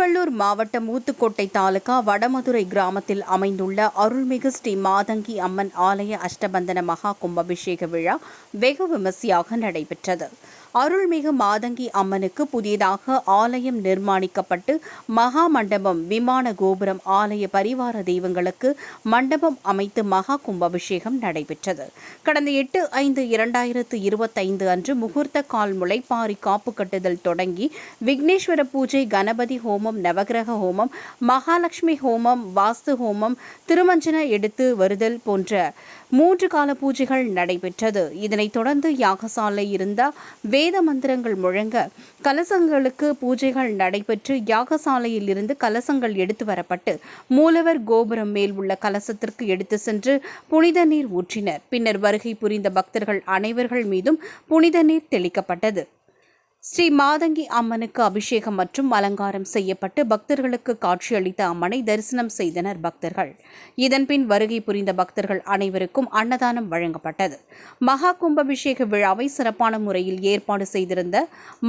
திருவள்ளூர் மாவட்டம் ஊத்துக்கோட்டை தாலுகா வடமதுரை கிராமத்தில் அமைந்துள்ள அருள்மிகு ஸ்ரீ மாதங்கி அம்மன் ஆலய அஷ்டபந்தன மகா கும்பாபிஷேக விழா வெகு விமர்சையாக நடைபெற்றது. அருள்மிகு மாதங்கி அம்மனுக்கு புதியதாக ஆலயம் நிர்மாணிக்கப்பட்டு மகா மண்டபம், விமான கோபுரம், ஆலய பரிவார தெய்வங்களுக்கு மண்டபம் அமைத்து மகா கும்பாபிஷேகம் நடைபெற்றது. கடந்த 8/5/2025 அன்று முகூர்த்த கால் முளைப்பாரி காப்பு கட்டுதல் தொடங்கி விக்னேஸ்வர பூஜை, கணபதி ஹோமம், நவகிரக ஹோமம், மகாலட்சுமி ஹோமம், வாஸ்து ஹோமம், திருமஞ்சன எடுத்து வருதல் போன்ற 3 கால பூஜைகள் நடைபெற்றது. இதனைத் தொடர்ந்து யாகசாலை இருந்த வேத மந்திரங்கள் முழங்க கலசங்களுக்கு பூஜைகள் நடைபெற்று யாகசாலையில் இருந்து கலசங்கள் எடுத்து வரப்பட்டு மூலவர் கோபுரம் மேல் உள்ள கலசத்திற்கு எடுத்து சென்று புனித நீர் ஊற்றினர். பின்னர் வருகை புரிந்த பக்தர்கள் அனைவர்கள் மீதும் புனித நீர் தெளிக்கப்பட்டது. ஸ்ரீ மாதங்கி அம்மனுக்கு அபிஷேகம் மற்றும் அலங்காரம் செய்யப்பட்டு பக்தர்களுக்கு காட்சியளித்த அம்மனை தரிசனம் செய்தனர் பக்தர்கள். இதன்பின் வருகை புரிந்த பக்தர்கள் அனைவருக்கும் அன்னதானம் வழங்கப்பட்டது. மகா கும்பாபிஷேக விழாவை சிறப்பான முறையில் ஏற்பாடு செய்திருந்த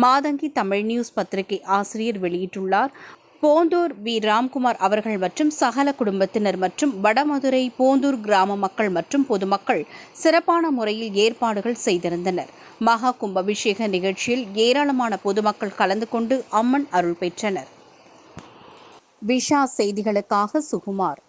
மாதங்கி தமிழ் நியூஸ் பத்திரிகை ஆசிரியர் வெளியிட்டுள்ளார். போந்தூர் வி. ராம்குமார் அவர்கள் மற்றும் சகல குடும்பத்தினர் மற்றும் வடமதுரை போந்தூர் கிராம மக்கள் மற்றும் பொதுமக்கள் சிறப்பான முறையில் ஏற்பாடுகள் செய்திருந்தனர். மகா கும்பாபிஷேக நிகழ்ச்சியில் ஏராளமான பொதுமக்கள் கலந்து கொண்டு அம்மன் அருள் பெற்றனர். விஷா செய்திகளுக்காக சுகுமார்.